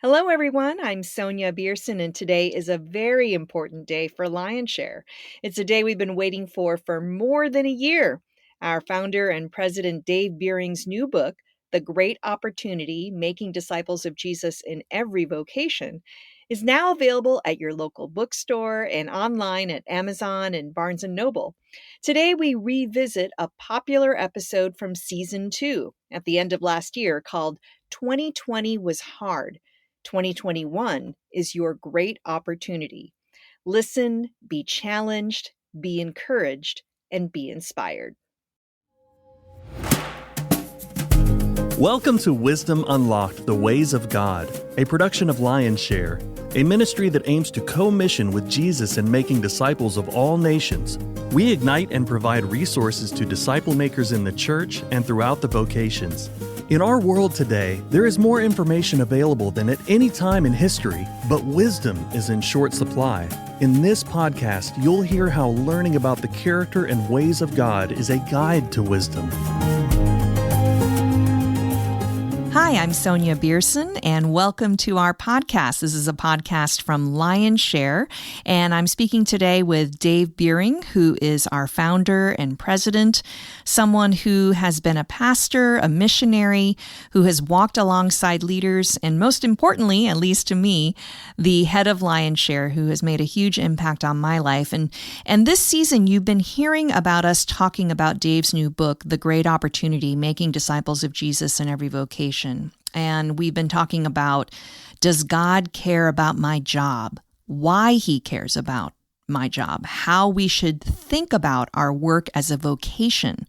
Hello, everyone. I'm Sonia Bierson, and today is a very important day for Lionshare. It's a day we've been waiting for more than a year. Our founder and president, Dave Beering's new book, The Great Opportunity: Making Disciples of Jesus in Every Vocation, is now available at your local bookstore and online at Amazon and Barnes & Noble. Today, we revisit a popular episode from Season 2 at the end of last year called 2020 Was Hard. 2021 is your great opportunity. Listen, be challenged, be encouraged, and be inspired. Welcome to Wisdom Unlocked: The Ways of God, a production of Lionshare, a ministry that aims to co-mission with Jesus in making disciples of all nations. We ignite and provide resources to disciple makers in the church and throughout the vocations. In our world today, there is more information available than at any time in history, but wisdom is in short supply. In this podcast, you'll hear how learning about the character and ways of God is a guide to wisdom. Hi, I'm Sonia Bierson, and welcome to our podcast. This is a podcast from Lionshare, and I'm speaking today with Dave Beering, who is our founder and president, someone who has been a pastor, a missionary, who has walked alongside leaders, and most importantly, at least to me, the head of Lionshare, who has made a huge impact on my life. And this season, you've been hearing about us talking about Dave's new book, The Great Opportunity: Making Disciples of Jesus in Every Vocation. And we've been talking about, does God care about my job? Why he cares about my job? How we should think about our work as a vocation,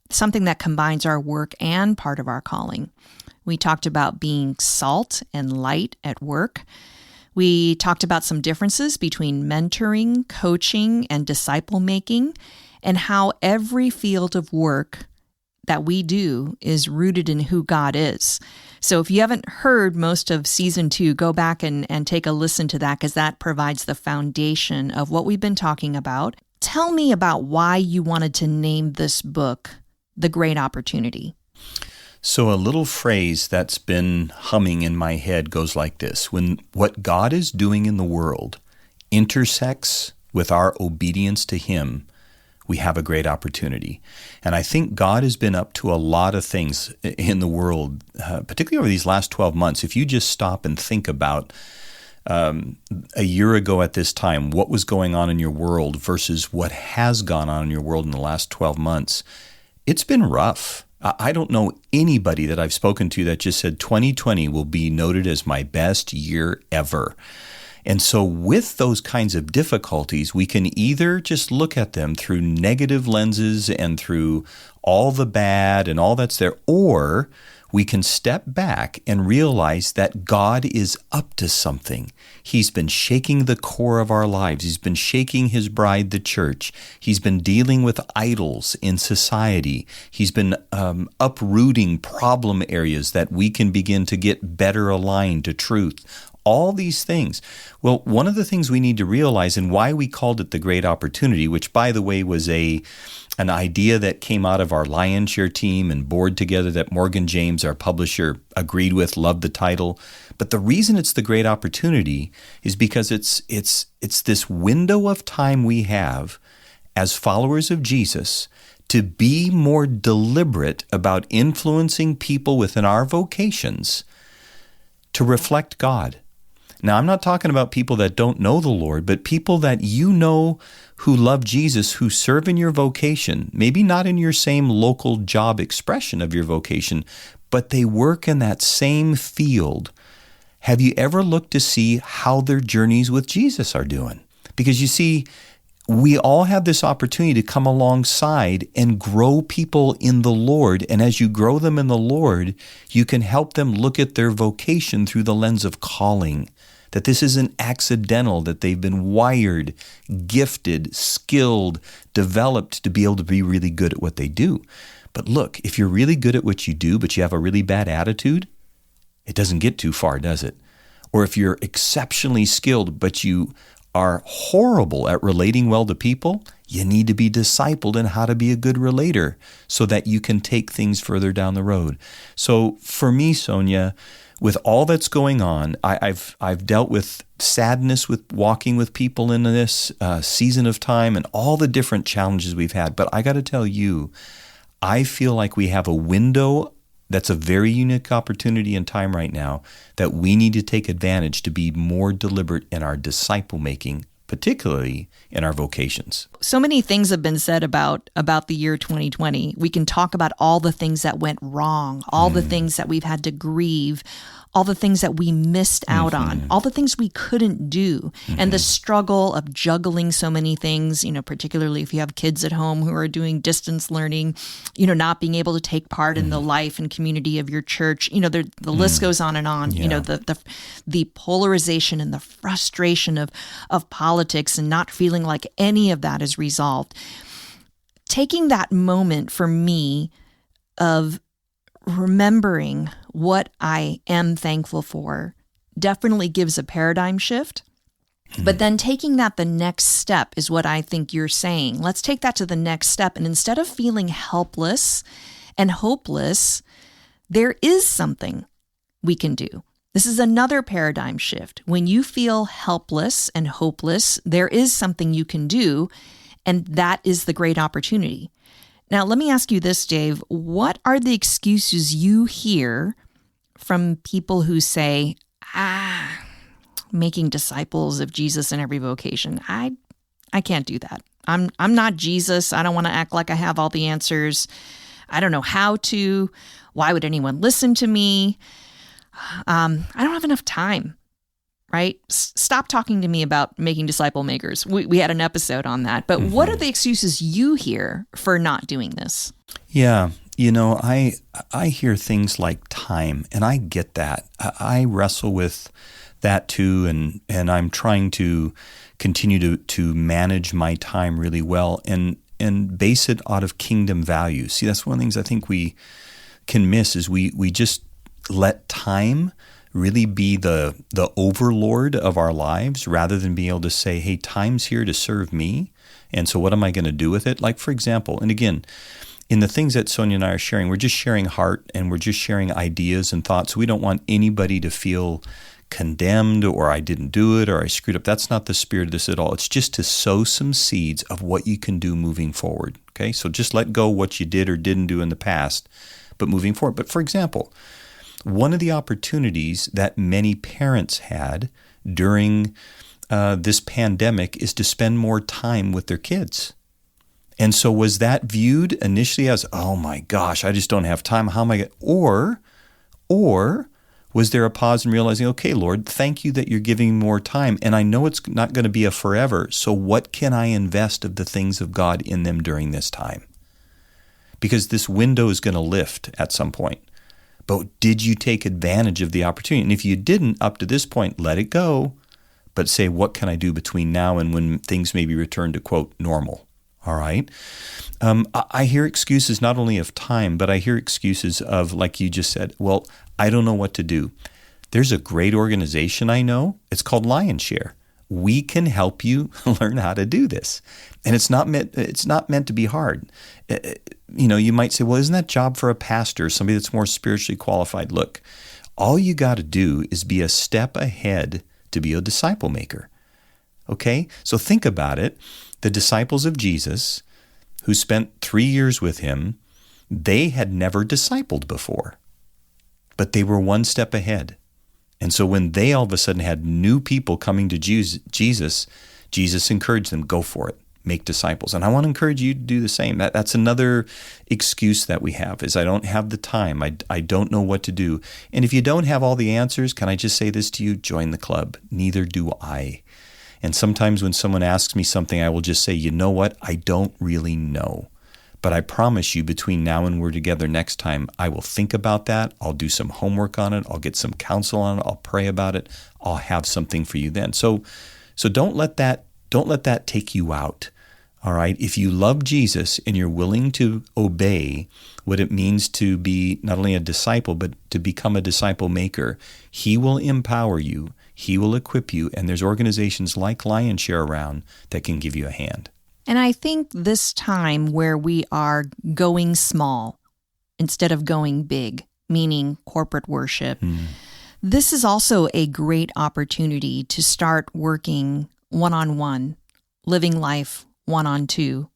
something that combines our work and part of our calling. We talked about being salt and light at work. We talked about some differences between mentoring, coaching, and disciple making, and how every field of work that we do is rooted in who God is. So if you haven't heard most of Season 2, go back and take a listen to that, because that provides the foundation of what we've been talking about. Tell me about why you wanted to name this book The Great Opportunity. So a little phrase that's been humming in my head goes like this: when what God is doing in the world intersects with our obedience to Him, we have a great opportunity. And I think God has been up to a lot of things in the world, particularly over these last 12 months. If you just stop and think about a year ago at this time, what was going on in your world versus what has gone on in your world in the last 12 months, it's been rough. I don't know anybody that I've spoken to that just said 2020 will be noted as my best year ever. And so with those kinds of difficulties, we can either just look at them through negative lenses and through all the bad and all that's there, or we can step back and realize that God is up to something. He's been shaking the core of our lives. He's been shaking His bride, the church. He's been dealing with idols in society. He's been uprooting problem areas that we can begin to get better aligned to truth. All these things. Well, one of the things we need to realize, and why we called it The Great Opportunity, which, by the way, was an idea that came out of our Lionshare team and board together that Morgan James, our publisher, agreed with, loved the title. But the reason it's The Great Opportunity is because it's this window of time we have as followers of Jesus to be more deliberate about influencing people within our vocations to reflect God. Now, I'm not talking about people that don't know the Lord, but people that you know who love Jesus, who serve in your vocation, maybe not in your same local job expression of your vocation, but they work in that same field. Have you ever looked to see how their journeys with Jesus are doing? Because you see, we all have this opportunity to come alongside and grow people in the Lord. And as you grow them in the Lord, you can help them look at their vocation through the lens of calling. That this isn't accidental, that they've been wired, gifted, skilled, developed to be able to be really good at what they do. But look, if you're really good at what you do, but you have a really bad attitude, it doesn't get too far, does it? Or if you're exceptionally skilled, but you are horrible at relating well to people, you need to be discipled in how to be a good relator so that you can take things further down the road. So for me, Sonia, with all that's going on, I've dealt with sadness with walking with people in this season of time and all the different challenges we've had. But I got to tell you, I feel like we have a window that's a very unique opportunity in time right now that we need to take advantage to be more deliberate in our disciple making, particularly in our vocations. So many things have been said about the year 2020. We can talk about all the things that went wrong, all the things that we've had to grieve, all the things that we missed out on, all the things we couldn't do, and the struggle of juggling so many things, particularly if you have kids at home who are doing distance learning, not being able to take part in the life and community of your church. The list goes on and on. Yeah. The polarization and the frustration of politics and not feeling like any of that is resolved. Taking that moment for me of remembering what I am thankful for definitely gives a paradigm shift. But then taking that the next step is what I think you're saying. Let's take that to the next step. And instead of feeling helpless and hopeless, there is something we can do. This is another paradigm shift. When you feel helpless and hopeless, there is something you can do, and that is the great opportunity. Now, let me ask you this, Dave. What are the excuses you hear from people who say, making disciples of Jesus in every vocation? I can't do that. I'm not Jesus. I don't want to act like I have all the answers. I don't know how to. Why would anyone listen to me? I don't have enough time. Right? Stop talking to me about making disciple makers. We had an episode on that. But what are the excuses you hear for not doing this? Yeah. I hear things like time, and I get that. I wrestle with that too, and I'm trying to continue to manage my time really well and base it out of kingdom values. See, that's one of the things I think we can miss is we just let time really be the overlord of our lives rather than being able to say, hey, time's here to serve me. And so what am I going to do with it? Like, for example, and again, in the things that Sonia and I are sharing, we're just sharing heart and we're just sharing ideas and thoughts. We don't want anybody to feel condemned or I didn't do it or I screwed up. That's not the spirit of this at all. It's just to sow some seeds of what you can do moving forward. Okay, so just let go what you did or didn't do in the past, but moving forward. But for example, one of the opportunities that many parents had during this pandemic is to spend more time with their kids. And so was that viewed initially as, oh my gosh, I just don't have time. How am I going to, or was there a pause in realizing, okay, Lord, thank you that you're giving me more time. And I know it's not going to be a forever. So what can I invest of the things of God in them during this time? Because this window is going to lift at some point. But did you take advantage of the opportunity? And if you didn't, up to this point, let it go. But say, what can I do between now and when things maybe return to, quote, normal? All right. I hear excuses not only of time, but I hear excuses of, like you just said, well, I don't know what to do. There's a great organization I know. It's called Lionshare. We can help you learn how to do this. And it's not meant to be hard. You might say, well, isn't that job for a pastor, somebody that's more spiritually qualified? Look, all you got to do is be a step ahead to be a disciple maker. Okay? So think about it. The disciples of Jesus who spent 3 years with him, they had never discipled before, but they were one step ahead. And so when they all of a sudden had new people coming to Jesus, Jesus encouraged them, go for it, make disciples. And I want to encourage you to do the same. That's another excuse that we have is I don't have the time. I don't know what to do. And if you don't have all the answers, can I just say this to you? Join the club. Neither do I. And sometimes when someone asks me something, I will just say, you know what? I don't really know. But I promise you between now and we're together next time, I will think about that. I'll do some homework on it. I'll get some counsel on it. I'll pray about it. I'll have something for you then. So don't let that take you out. All right. If you love Jesus and you're willing to obey what it means to be not only a disciple, but to become a disciple maker, He will empower you. He will equip you. And there's organizations like Lionshare around that can give you a hand. And I think this time where we are going small instead of going big, meaning corporate worship, this is also a great opportunity to start working one-on-one, living life one-on-two,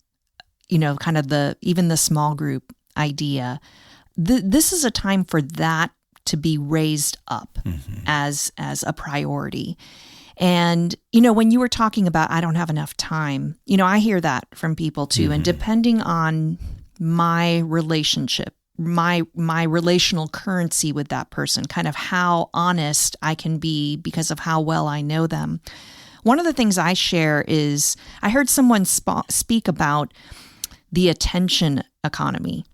kind of even the small group idea. This is a time for that to be raised up as a priority. And, when you were talking about, I don't have enough time, I hear that from people too. And depending on my relationship, my relational currency with that person, kind of how honest I can be because of how well I know them. One of the things I share is I heard someone speak about the attention economy.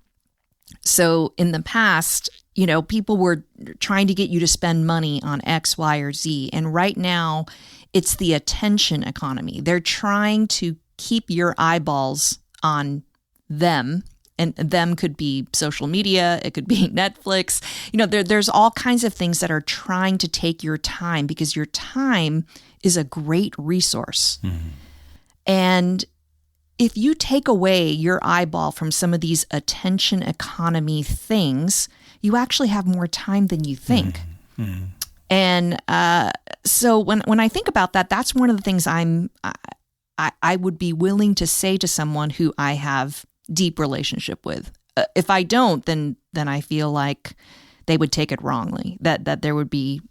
So in the past, people were trying to get you to spend money on X, Y, or Z. And right now, it's the attention economy. They're trying to keep your eyeballs on them. And them could be social media. It could be Netflix. There's all kinds of things that are trying to take your time because your time is a great resource. And if you take away your eyeball from some of these attention economy things, you actually have more time than you think. And so when I think about that, that's one of the things I would be willing to say to someone who I have deep relationship with. If I don't, then I feel like they would take it wrongly, that there would be,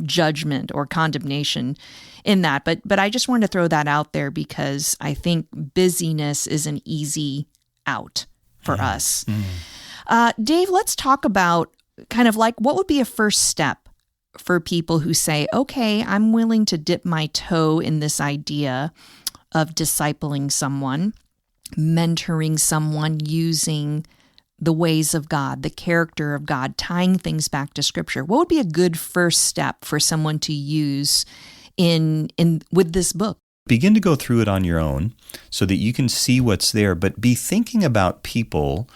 judgment or condemnation in that. But I just wanted to throw that out there because I think busyness is an easy out for us. Dave, let's talk about kind of like what would be a first step for people who say, okay, I'm willing to dip my toe in this idea of discipling someone, mentoring someone using the ways of God, the character of God, tying things back to Scripture. What would be a good first step for someone to use with this book? Begin to go through it on your own so that you can see what's there, but be thinking about people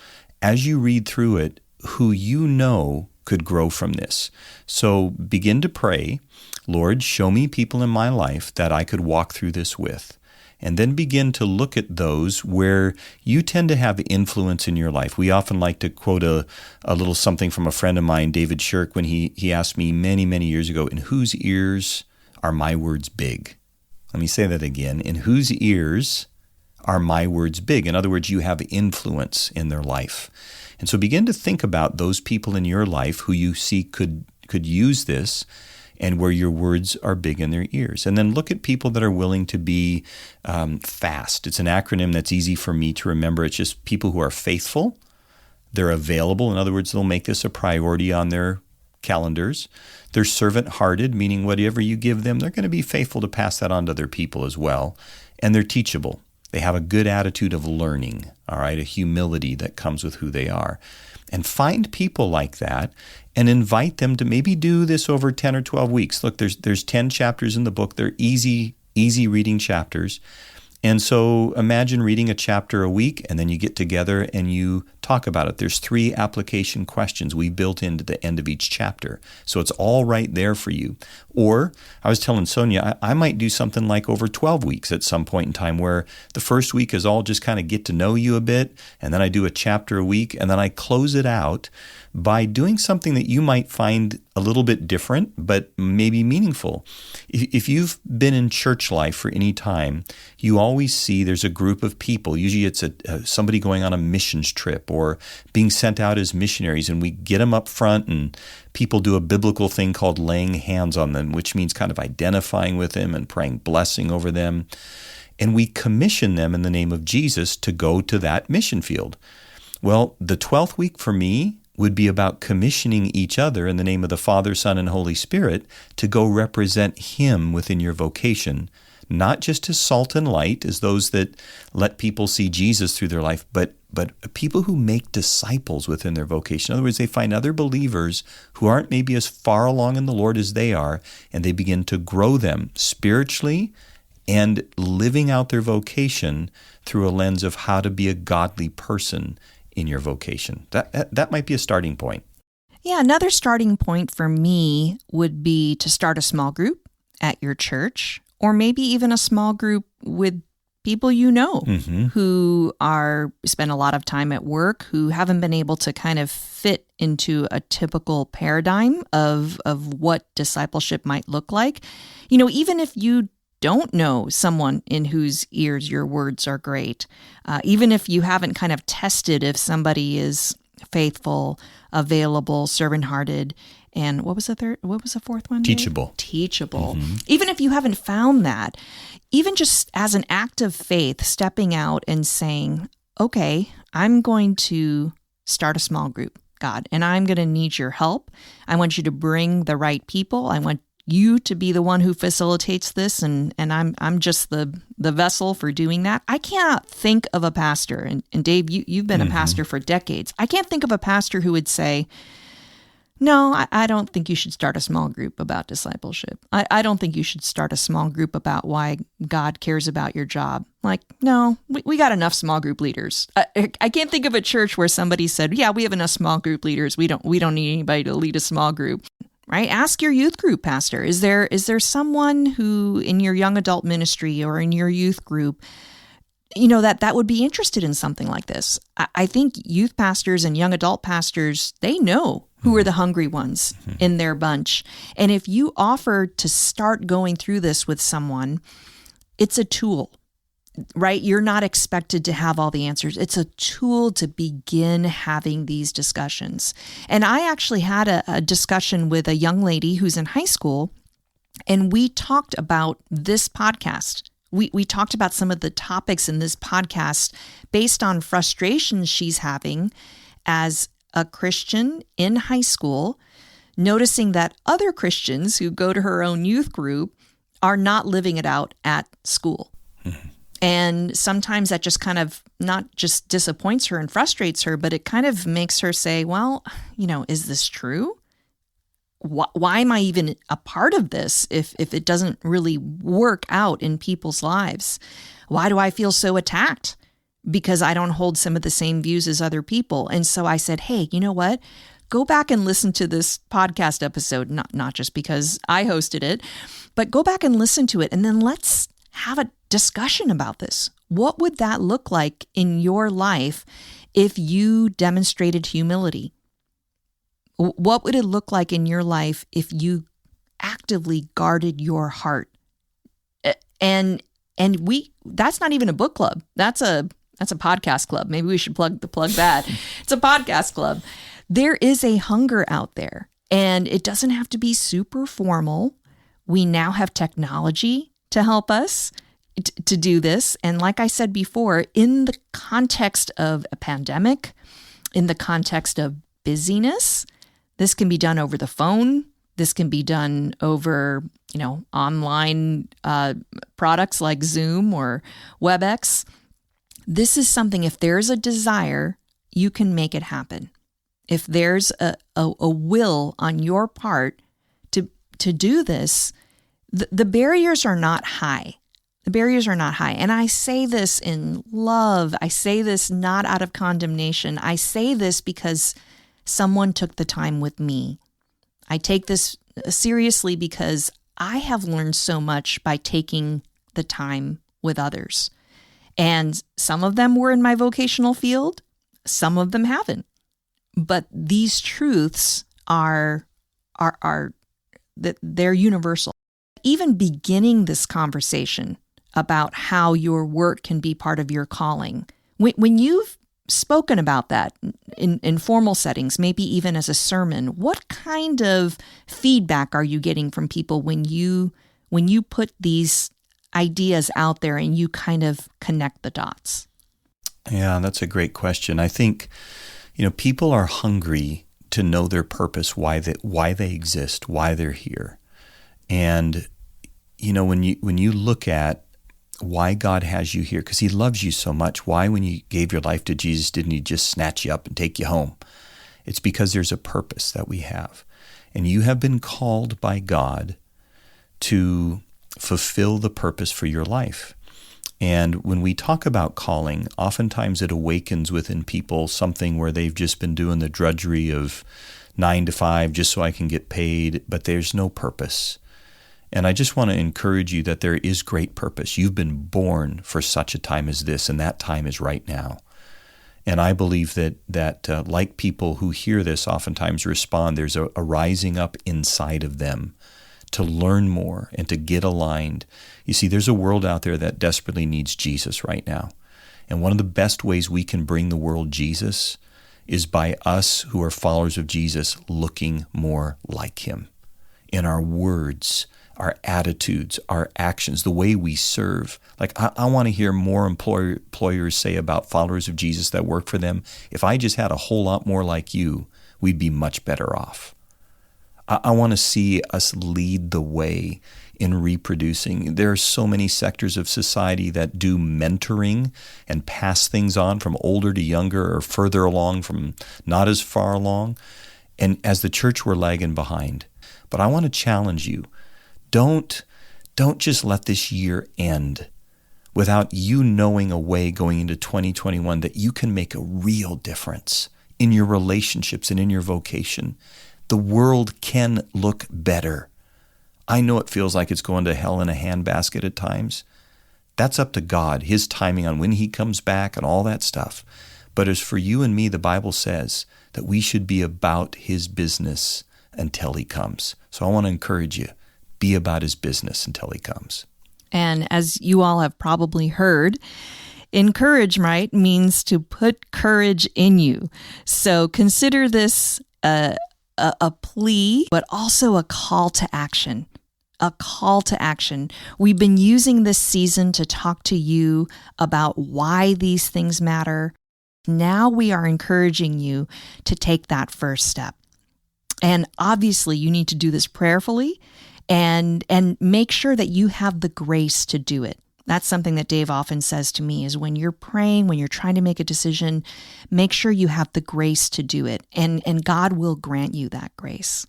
as you read through it who could grow from this. So begin to pray, Lord, show me people in my life that I could walk through this with. And then begin to look at those where you tend to have influence in your life. We often like to quote a little something from a friend of mine, David Shirk, when he asked me many, many years ago, in whose ears are my words big? Let me say that again. In whose ears are my words big? In other words, you have influence in their life. And so begin to think about those people in your life who you see could use this and where your words are big in their ears. And then look at people that are willing to be FAST. It's an acronym that's easy for me to remember. It's just people who are faithful. They're available. In other words, they'll make this a priority on their calendars. They're servant-hearted, meaning whatever you give them, they're going to be faithful to pass that on to other people as well. And they're teachable. They have a good attitude of learning, all right, a humility that comes with who they are. And find people like that and invite them to maybe do this over 10 or 12 weeks. Look, there's 10 chapters in the book. They're easy reading chapters. And so imagine reading a chapter a week, and then you get together and you talk about it. There's 3 application questions we built into the end of each chapter. So it's all right there for you. Or I was telling Sonia, I might do something like over 12 weeks at some point in time where the first week is all just kind of get to know you a bit, and then I do a chapter a week, and then I close it out by doing something that you might find a little bit different, but maybe meaningful. If you've been in church life for any time, you always see there's a group of people. Usually it's somebody going on a missions trip or being sent out as missionaries, and we get them up front, and people do a biblical thing called laying hands on them, which means kind of identifying with them and praying blessing over them. And we commission them in the name of Jesus to go to that mission field. Well, the 12th week for me would be about commissioning each other in the name of the Father, Son, and Holy Spirit to go represent Him within your vocation, not just as salt and light, as those that let people see Jesus through their life, but people who make disciples within their vocation. In other words, they find other believers who aren't maybe as far along in the Lord as they are, and they begin to grow them spiritually, and living out their vocation through a lens of how to be a godly person in your vocation. That might be a starting point. Yeah, another starting point for me would be to start a small group at your church, or maybe even a small group with people you know who spend a lot of time at work, who haven't been able to kind of fit into a typical paradigm of what discipleship might look like. You know, even if you don't know someone in whose ears your words are great, even if you haven't kind of tested if somebody is faithful, available, servant-hearted, and what was the fourth one? Teachable. Teachable. Even if you haven't found that, even just as an act of faith, stepping out and saying, okay, I'm going to start a small group, God, and I'm going to need your help. I want you to bring the right people. I want you to be the one who facilitates this, and I'm just the vessel for doing that. I cannot think of a pastor, and Dave, you've been a pastor for decades. I can't think of a pastor who would say, no, I don't think you should start a small group about discipleship. I don't think you should start a small group about why God cares about your job. Like, no, we got enough small group leaders. I can't think of a church where somebody said, yeah, we have enough small group leaders. We don't need anybody to lead a small group. Right? Ask your youth group pastor. Is there someone who in your young adult ministry or in your youth group, you know, that would be interested in something like this? I think youth pastors and young adult pastors, they know who are the hungry ones in their bunch. And if you offer to start going through this with someone, it's a tool, right? You're not expected to have all the answers. It's a tool to begin having these discussions. And I actually had a discussion with a young lady who's in high school, and we talked about this podcast. We talked about some of the topics in this podcast based on frustrations she's having as a Christian in high school, noticing that other Christians who go to her own youth group are not living it out at school. And sometimes that just kind of not just disappoints her and frustrates her, but it kind of makes her say, well, you know, is this true? Why am I even a part of this if it doesn't really work out in people's lives? Why do I feel so attacked? Because I don't hold some of the same views as other people. And so I said, hey, you know what? Go back and listen to this podcast episode, not just because I hosted it, but go back and listen to it. And then let's have a discussion about this. What would that look like in your life if you demonstrated humility? What would it look like in your life if you actively guarded your heart? And that's not even a book club. That's a podcast club. Maybe we should plug that. It's a podcast club. There is a hunger out there, and it doesn't have to be super formal. We now have technology to help us to do this. And like I said before, in the context of a pandemic, in the context of busyness, this can be done over the phone. This can be done over, online products like Zoom or WebEx. This is something, if there's a desire, you can make it happen. If there's a will on your part to do this, the barriers are not high. The barriers are not high. And I say this in love. I say this not out of condemnation. I say this because someone took the time with me. I take this seriously because I have learned so much by taking the time with others. And some of them were in my vocational field. Some of them haven't. But these truths are they're universal. Even beginning this conversation about how your work can be part of your calling, when you've spoken about that in formal settings, maybe even as a sermon, what kind of feedback are you getting from people when you put these ideas out there and you kind of connect the dots? Yeah, that's a great question. I think, people are hungry to know their purpose, why they exist, why they're here. And, when you look at why God has you here, because he loves you so much, why when you gave your life to Jesus, didn't he just snatch you up and take you home? It's because there's a purpose that we have. And you have been called by God to fulfill the purpose for your life. And when we talk about calling, oftentimes it awakens within people something where they've just been doing the drudgery of 9 to 5 just so I can get paid, but there's no purpose. And I just want to encourage you that there is great purpose. You've been born for such a time as this, and that time is right now. And I believe that like people who hear this oftentimes respond, there's a rising up inside of them to learn more and to get aligned. You see, there's a world out there that desperately needs Jesus right now. And one of the best ways we can bring the world Jesus is by us who are followers of Jesus looking more like him in our words, our attitudes, our actions, the way we serve. Like I want to hear more employers say about followers of Jesus that work for them, if I just had a whole lot more like you, we'd be much better off. I want to see us lead the way in reproducing. There are so many sectors of society that do mentoring and pass things on from older to younger or further along from not as far along. And as the church, we're lagging behind. But I want to challenge you. Don't just let this year end without you knowing a way going into 2021 that you can make a real difference in your relationships and in your vocation. The world can look better. I know it feels like it's going to hell in a handbasket at times. That's up to God, his timing on when he comes back and all that stuff. But as for you and me, the Bible says that we should be about his business until he comes. So I want to encourage you, be about his business until he comes. And as you all have probably heard, encourage, right, means to put courage in you. So consider this a plea, but also a call to action. A call to action. We've been using this season to talk to you about why these things matter. Now we are encouraging you to take that first step. And obviously you need to do this prayerfully and make sure that you have the grace to do it. That's something that Dave often says to me is when you're praying, when you're trying to make a decision, make sure you have the grace to do it, and God will grant you that grace.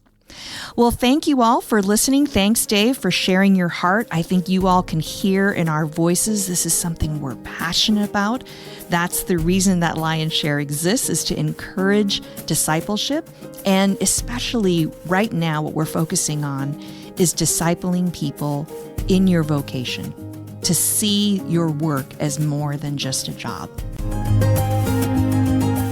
Well, thank you all for listening. Thanks, Dave, for sharing your heart. I think you all can hear in our voices this is something we're passionate about. That's the reason that Lion Share exists, is to encourage discipleship. And especially right now, what we're focusing on is discipling people in your vocation, to see your work as more than just a job.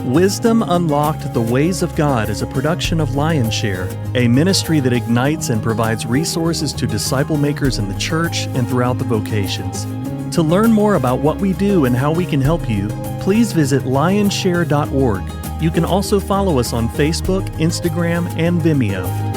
Wisdom Unlocked: The Ways of God is a production of Lion Share, a ministry that ignites and provides resources to disciple makers in the church and throughout the vocations. To learn more about what we do and how we can help you, please visit lionshare.org. You can also follow us on Facebook, Instagram, and Vimeo.